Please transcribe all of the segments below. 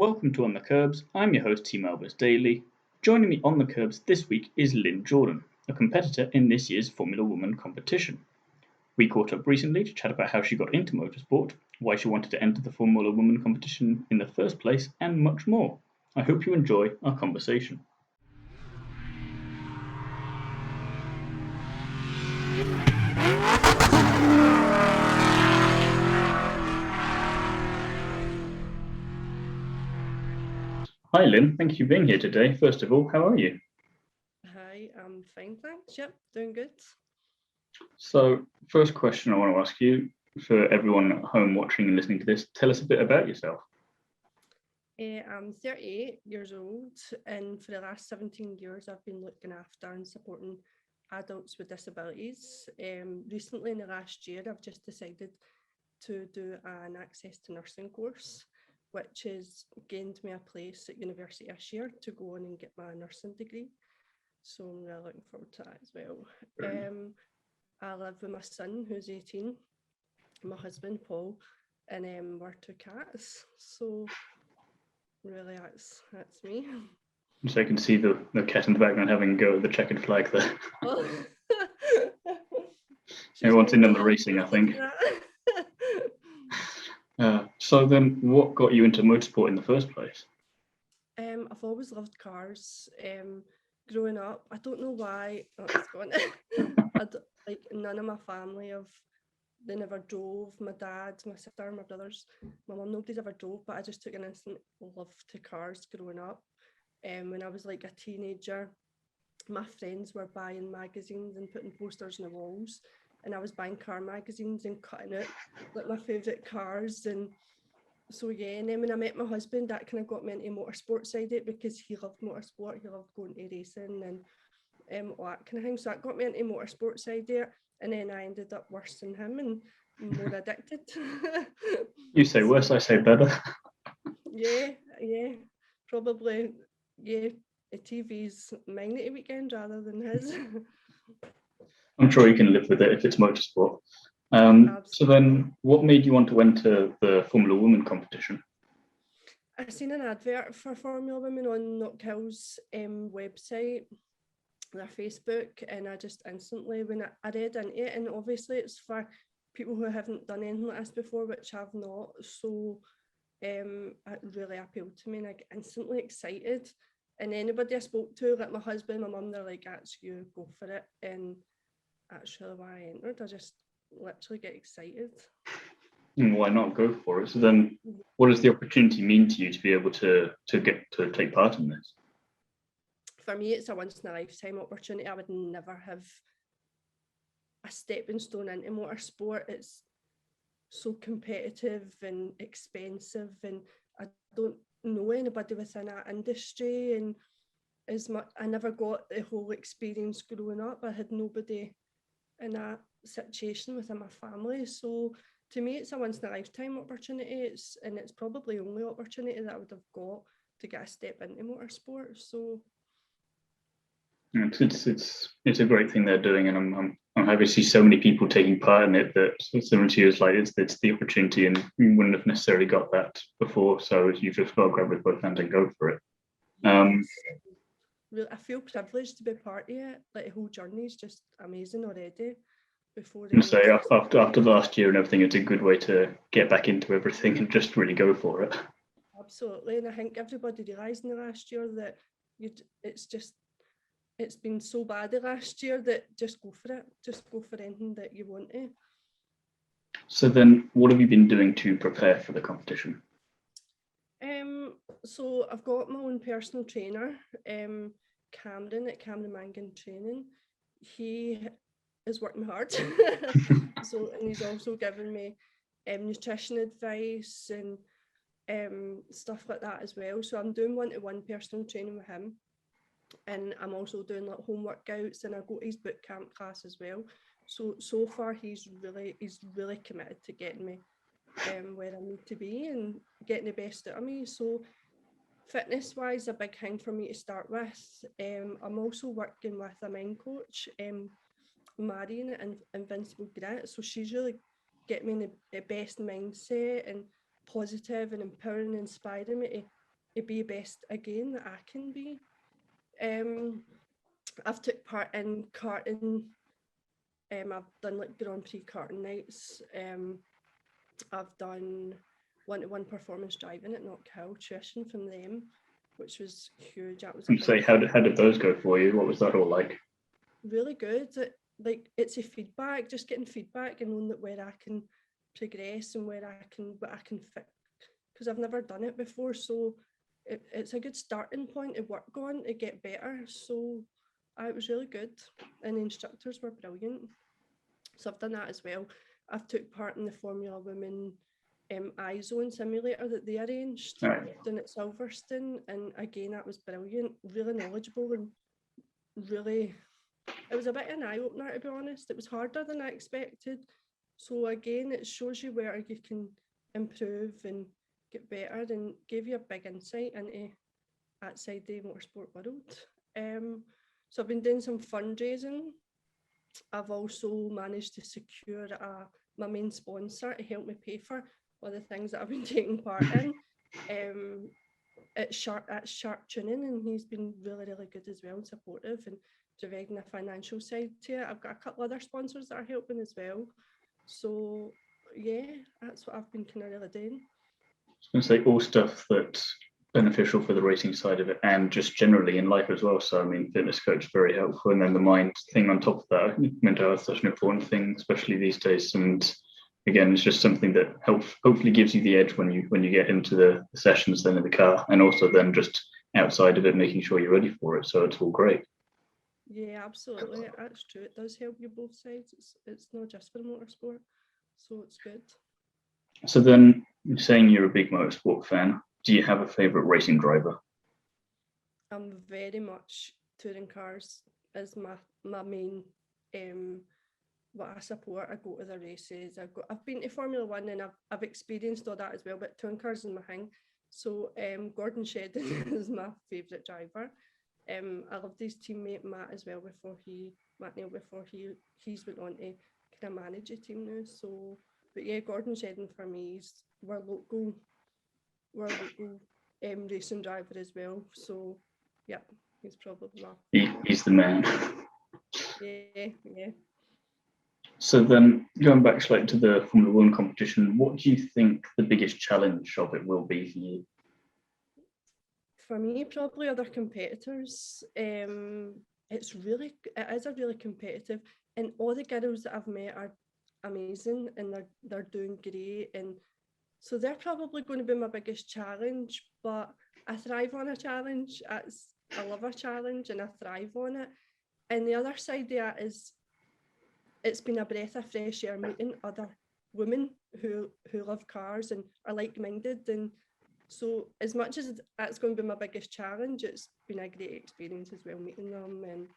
Welcome to On the Kerbs. I'm your host, Team Albers Daily. Joining me on the Kerbs this week is Lynne Jordan, a competitor in this year's Formula Woman competition. We caught up recently to chat about how she got into motorsport, why she wanted to enter the Formula Woman competition in the first place, and much more. I hope you enjoy our conversation. Hi Lynne, thank you for being here today. First of all, how are you? Hi, I'm fine, thanks. Yep, doing good. So, first question I want to ask you, for everyone at home watching and listening to this, tell us a bit about yourself. I'm 38 years old, and for the last 17 years, I've been looking after and supporting adults with disabilities. Recently, in the last year, I've just decided to do an access to nursing course, which has gained me a place at university this year to go on and get my nursing degree. So I'm really looking forward to that as well. I live with my son, who's 18, my husband, Paul, and we're two cats. So really, that's me. So you can see the cat in the background having a go at the checkered flag there. Well, Everyone's in on the racing, I think. So then, what got you into motorsport in the first place? I've always loved cars. Growing up, I don't know why. Like none of my family they never drove. My dad, my sister, my brothers, my mum, nobody's ever drove, but I just took an instant love to cars growing up. When I was like a teenager, my friends were buying magazines and putting posters on the walls, and I was buying car magazines and cutting out like my favourite cars. And so yeah, and then when I met my husband, that kind of got me into motorsport side of it, because he loved motorsport, he loved going to racing and all that kind of thing. So that got me into motorsport side there, and then I ended up worse than him and more addicted. You say worse, I say better. Yeah, probably. Yeah, the TV's mine at a weekend rather than his. I'm sure you can live with it if it's motorsport. So then, what made you want to enter the Formula Woman competition? I seen an advert for Formula Women on Knock Hill's website, their Facebook, and I just instantly, when I read into it, and obviously it's for people who haven't done anything like this before, which I've not, so it really appealed to me, and I get instantly excited. And anybody I spoke to, like my husband, my mum, they're like, that's you, go for it. And that's really why I entered. I just literally get excited. And why not go for it? So then, what does the opportunity mean to you to be able to get to take part in this? For me, it's a once in a lifetime opportunity. I would never have a stepping stone into motorsport. It's so competitive and expensive, and I don't know anybody within that industry, and as much I never got the whole experience growing up. I had nobody in that situation within my family, so to me it's a once in a lifetime opportunity. It's probably the only opportunity that I would have got to get a step into motorsport. So it's a great thing they're doing, and I'm happy to see so many people taking part in it. That similar to you, is like it's the opportunity, and you wouldn't have necessarily got that before. So you've just got to grab with both hands and go for it. Really, I feel privileged to be part of it. Like the whole journey is just amazing already. Before after last year and everything, it's a good way to get back into everything and just really go for it. Absolutely, and I think everybody realised in the last year that it's been so bad the last year that just go for it. Just go for anything that you want to. So then, what have you been doing to prepare for the competition? So I've got my own personal trainer, Cameron at Cameron Mangan Training. He is working hard. And he's also given me nutrition advice and stuff like that as well. So I'm doing one-to-one personal training with him. And I'm also doing like home workouts, and I go to his boot camp class as well. So far he's really committed to getting me where I need to be and getting the best out of me. So fitness wise, a big thing for me to start with. I'm also working with a mind coach, Marion at Invincible Grit. So she's really getting me in the best mindset and positive and empowering and inspiring me to to be best again that I can be. I've took part in karting. I've done like Grand Prix karting nights. I've done one-to-one performance driving at Knock Hill, tuition from them, which was huge. That was a Say, how did those go for you? What was that all like? Really good. It's a feedback, just getting feedback and knowing that where I can progress and what I can fix, because I've never done it before. So it's a good starting point to work on to get better. So it was really good, and the instructors were brilliant. So I've done that as well. I've took part in the Formula Women iZone simulator that they arranged down at Silverstone, and again that was brilliant, really knowledgeable, and really, it was a bit of an eye-opener, to be honest. It was harder than I expected. So again, it shows you where you can improve and get better, and gave you a big insight into outside the motorsport world. So I've been doing some fundraising. I've also managed to secure my main sponsor to help me pay for all the things that I've been taking part in. It's Sharp Tuning, and he's been really, really good as well and supportive and providing a financial side to it. I've got a couple other sponsors that are helping as well. So yeah, that's what I've been kind of really doing. I was going to say all stuff that's beneficial for the racing side of it and just generally in life as well. So I mean, fitness coach very helpful, and then the mind thing on top of that. Mental health is such an important thing, especially these days. And again, it's just something that hopefully gives you the edge when you get into the sessions then in the car, and also then just outside of it, making sure you're ready for it. So it's all great. Yeah, absolutely. That's true. It does help you both sides. It's not just for motorsport, so it's good. So then, saying you're a big motorsport fan, do you have a favourite racing driver? I'm very much touring cars as my main what I support. I go to the races. I've been to Formula One, and I've experienced all that as well. But touring cars is my thing. So Gordon Shedden is my favourite driver. I loved his teammate Matt as well Matt Neal before he's went on to kind of manage a team now. So, but yeah, Gordon Shedden for me is we're local racing driver as well. So yeah, he's probably He's the man. Yeah. So then, going back slightly to the Formula One competition, what do you think the biggest challenge of it will be for you? For me, probably other competitors. It is a really competitive, and all the girls that I've met are amazing, and they're doing great, and so they're probably going to be my biggest challenge. But I thrive on a challenge. I love a challenge, and I thrive on it. And the other side there is, it's been a breath of fresh air meeting other women who love cars and are like-minded, and so as much as that's going to be my biggest challenge, it's been a great experience as well meeting them. And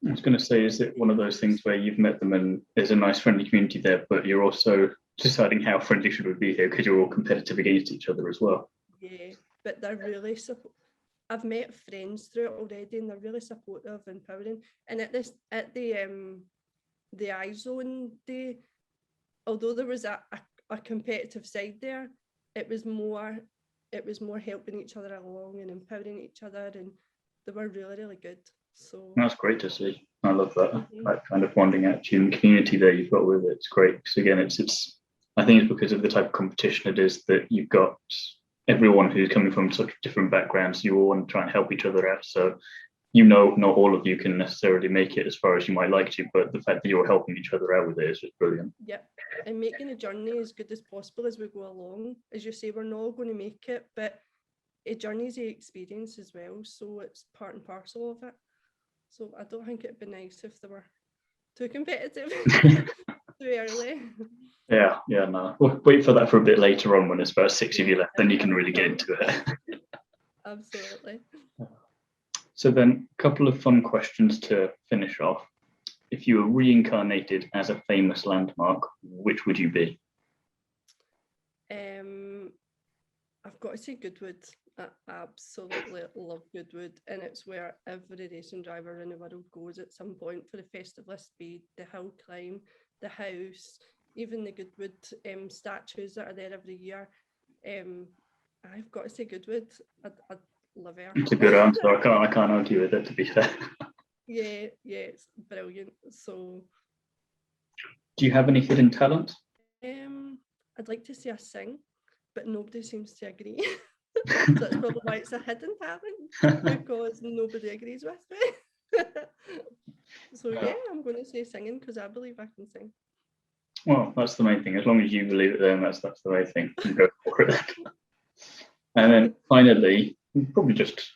I was going to say, is it one of those things where you've met them and there's a nice friendly community there, but you're also deciding how friendly should we be here because you're all competitive against each other as well? Yeah, but they're really I've met friends through it already, and they're really supportive and empowering. And at the iZone day, although there was a competitive side there, it was more helping each other along and empowering each other, and they were really, really good. So that's great to see. I love that, that kind of bonding attitude and community there you've got with it. It's great because again, it's I think it's because of the type of competition it is that you've got everyone who's coming from such different backgrounds. You all want to try and help each other out. So not all of you can necessarily make it as far as you might like to, but the fact that you're helping each other out with it is just brilliant. Yep, and making the journey as good as possible as we go along. As you say, we're not all going to make it, but a journey is an experience as well, so it's part and parcel of it. So I don't think it'd be nice if they were too competitive too early. Yeah, no. We'll wait for that for a bit later on when there's about 6 of you left, then you can really get into it. Absolutely. So then, a couple of fun questions to finish off. If you were reincarnated as a famous landmark, which would you be? I've got to say Goodwood. I absolutely love Goodwood, and it's where every racing driver in the world goes at some point for the Festival of Speed, the hill climb, the house, even the Goodwood statues that are there every year. I've got to say Goodwood. I love her. It's a good answer. I can't argue with it, to be fair. Yeah, it's brilliant. So, Do you have any hidden talents? I'd like to say I sing, but nobody seems to agree. So that's probably why it's a hidden talent, because nobody agrees with me. So yeah, I'm going to say singing because I believe I can sing. Well, that's the main thing. As long as you believe it, then that's the main thing. You can go for it. And then finally, probably just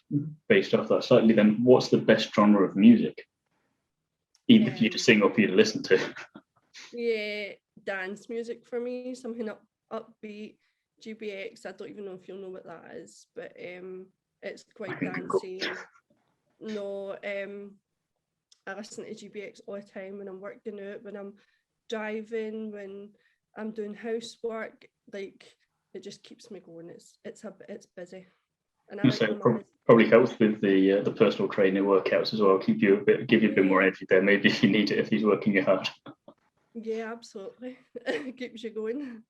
based off that slightly, then what's the best genre of music? Either for you to sing or for you to listen to. Yeah, dance music for me, something upbeat. GBX, I don't even know if you'll know what that is, but it's quite dancey. No, I listen to GBX all the time when I'm working out, when I'm driving, when I'm doing housework. Like, it just keeps me going. It's busy. And I So probably helps with the personal training workouts as well. Give you a bit more energy there. Maybe if you need it, if he's working you hard. Yeah, absolutely. It keeps you going.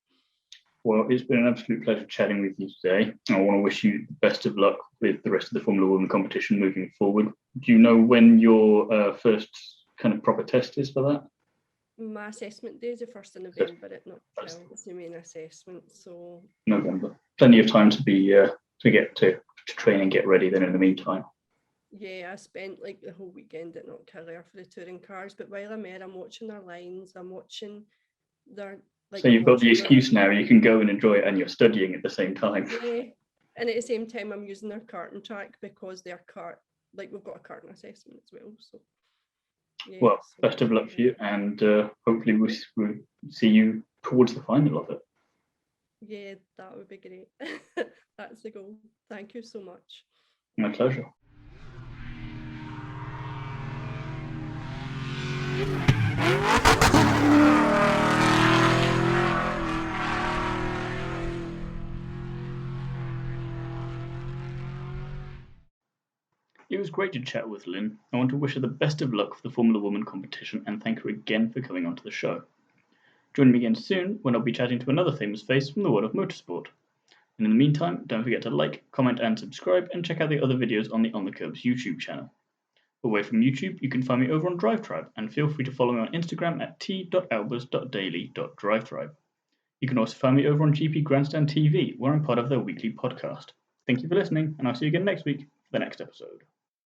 Well, it's been an absolute pleasure chatting with you today. I want to wish you the best of luck with the rest of the Formula One competition moving forward. Do you know when your first kind of proper test is for that? My assessment day is the 1st of November at Nottingham. It's the main assessment, so November. Plenty of time to be to get to train and get ready then in the meantime. Yeah, I spent like the whole weekend at Knockhill for the touring cars, but while I'm there, I'm watching their lines, I'm watching their so you've got the excuse now, you can go and enjoy it and you're studying at the same time. Yeah, and at the same time I'm using their karting track because their we've got a karting assessment as well. So yeah. Well, best of luck for you, and hopefully we'll see you towards the final of it. Yeah, that would be great. That's the goal. Thank you so much. My pleasure. It was great to chat with Lynne. I want to wish her the best of luck for the Formula Woman competition and thank her again for coming onto the show. Join me again soon when I'll be chatting to another famous face from the world of motorsport. And in the meantime, don't forget to like, comment and subscribe and check out the other videos on the On the Kerbs YouTube channel. Away from YouTube, you can find me over on DriveTribe and feel free to follow me on Instagram at t.albers.daily.drivetribe. You can also find me over on GP Grandstand TV, where I'm part of their weekly podcast. Thank you for listening, and I'll see you again next week for the next episode.